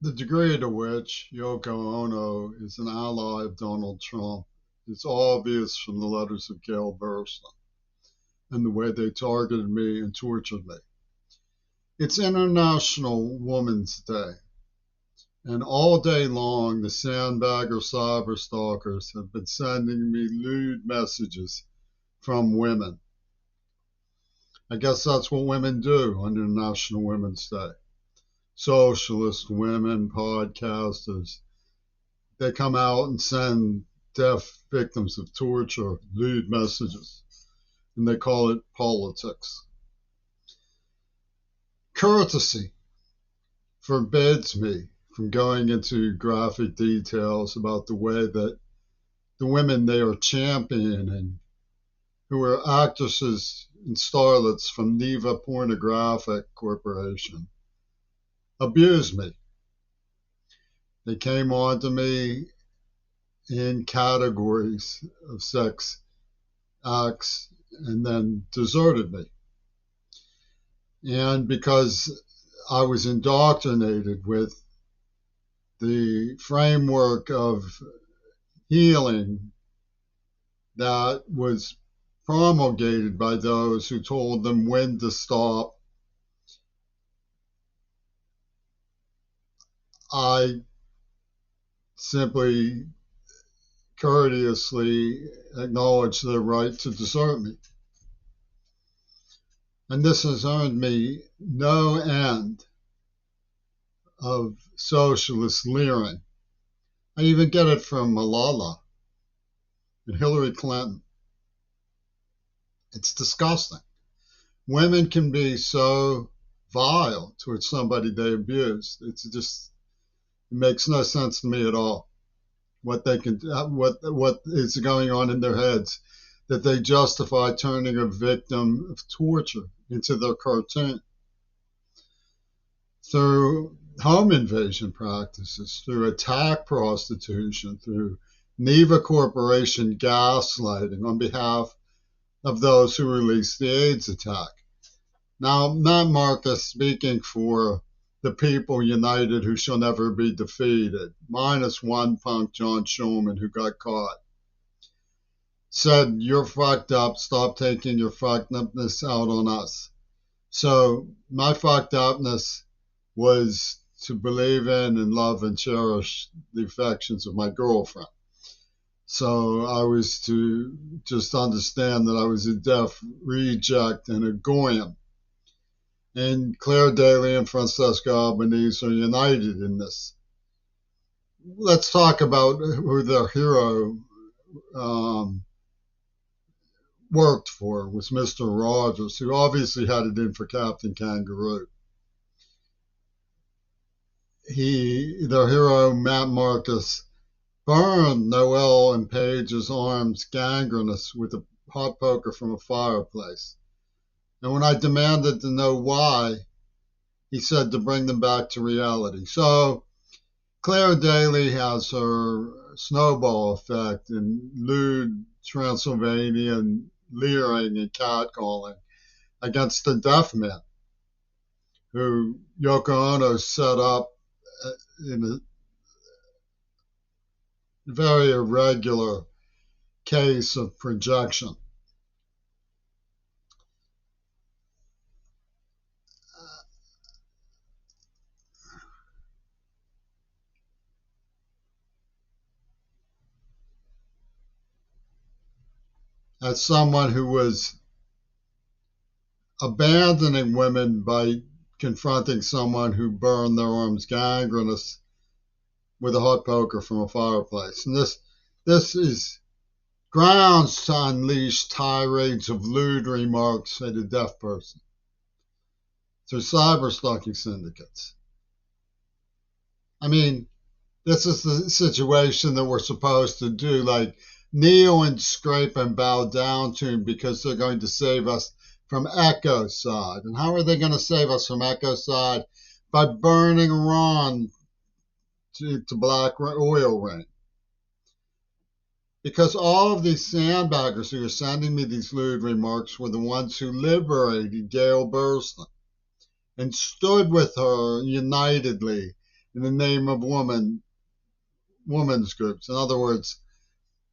The degree to which Yoko Ono is an ally of Donald Trump is obvious from the letters of Gail Burstyn and the way they targeted me and tortured me. It's International Women's Day, and all day long the Sandbaggra cyber stalkers have been sending me lewd messages from women. I guess that's what women do on International Women's Day. Socialist women, podcasters, they come out and send deaf victims of torture lewd messages, and they call it politics. Courtesy forbids me from going into graphic details about the way that the women they are championing, who are actresses and starlets from Neva Pornographic Corporation, abuse me. They came on to me in categories of sex acts and then deserted me. And because I was indoctrinated with the framework of healing that was promulgated by those who told them when to stop, I simply courteously acknowledged their right to desert me. And this has earned me no end of socialist leering. I even get it from Malala and Hillary Clinton. It's disgusting. Women can be so vile towards somebody they abuse. It makes no sense to me at all. What is going on in their heads that they justify turning a victim of torture into their cartoon through home invasion practices, through attack prostitution, through Neva Corporation gaslighting on behalf of those who released the AIDS attack. Now, Matt Marcus speaking for the people united who shall never be defeated, minus one punk John Schulman who got caught, said, "You're fucked up. Stop taking your fucked upness out on us." So my fucked upness was to believe in and love and cherish the affections of my girlfriend. So I was to just understand that I was a deaf reject and a goyim. And Claire Daly and Francesca Albanese are united in this. Let's talk about who their hero worked for, was Mr. Rogers, who obviously had it in for Captain Kangaroo. Their hero, Matt Marcus, burned Noel and Paige's arms gangrenous with a hot poker from a fireplace. And when I demanded to know why, he said to bring them back to reality. So Claire Daly has her snowball effect in lewd Transylvanian leering and catcalling against the deaf men who Yoko Ono set up in a very irregular case of projection. As someone who was abandoning women by confronting someone who burned their arms gangrenous with a hot poker from a fireplace. And this is grounds to unleash tirades of lewd remarks at a deaf person through cyber stalking syndicates. I mean, this is the situation that we're supposed to do, like kneel and scrape and bow down to them because they're going to save us from ecocide. And how are they going to save us from ecocide? By burning Iran to black oil rain. Because all of these sandbaggers who are sending me these lewd remarks were the ones who liberated Gail Burstyn and stood with her unitedly in the name of women's groups. In other words,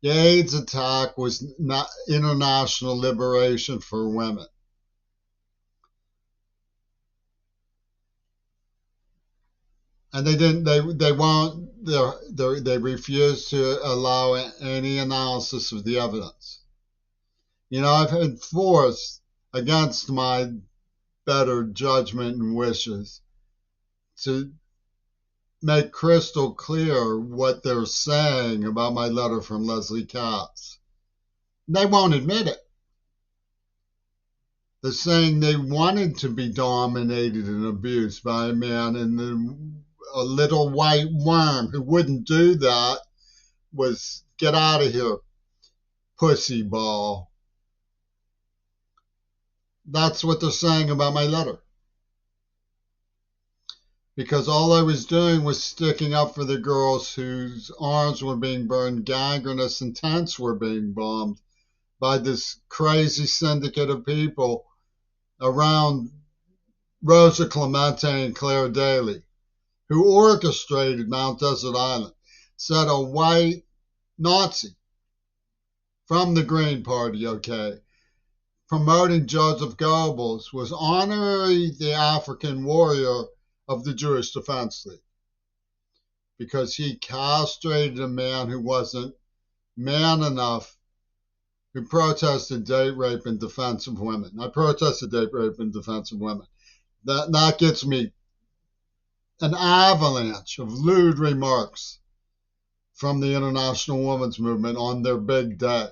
the AIDS attack was not international liberation for women. And they refused to allow any analysis of the evidence. I've been forced, against my better judgment and wishes, to make crystal clear what they're saying about my letter from Leslie Katz. They won't admit it. They're saying they wanted to be dominated and abused by a man, and a little white worm who wouldn't do that was, get out of here, pussy ball. That's what they're saying about my letter. Because all I was doing was sticking up for the girls whose arms were being burned, gangrenous, and tents were being bombed by this crazy syndicate of people around Rosa Clemente and Claire Daly, who orchestrated Mount Desert Island. Said a white Nazi from the Green Party, okay, promoting Joseph Goebbels, was honorary the African warrior of the Jewish Defense League, because he castrated a man who wasn't man enough, who protested date rape in defense of women. I protested date rape in defense of women. That gets me an avalanche of lewd remarks from the International Women's Movement on their big day.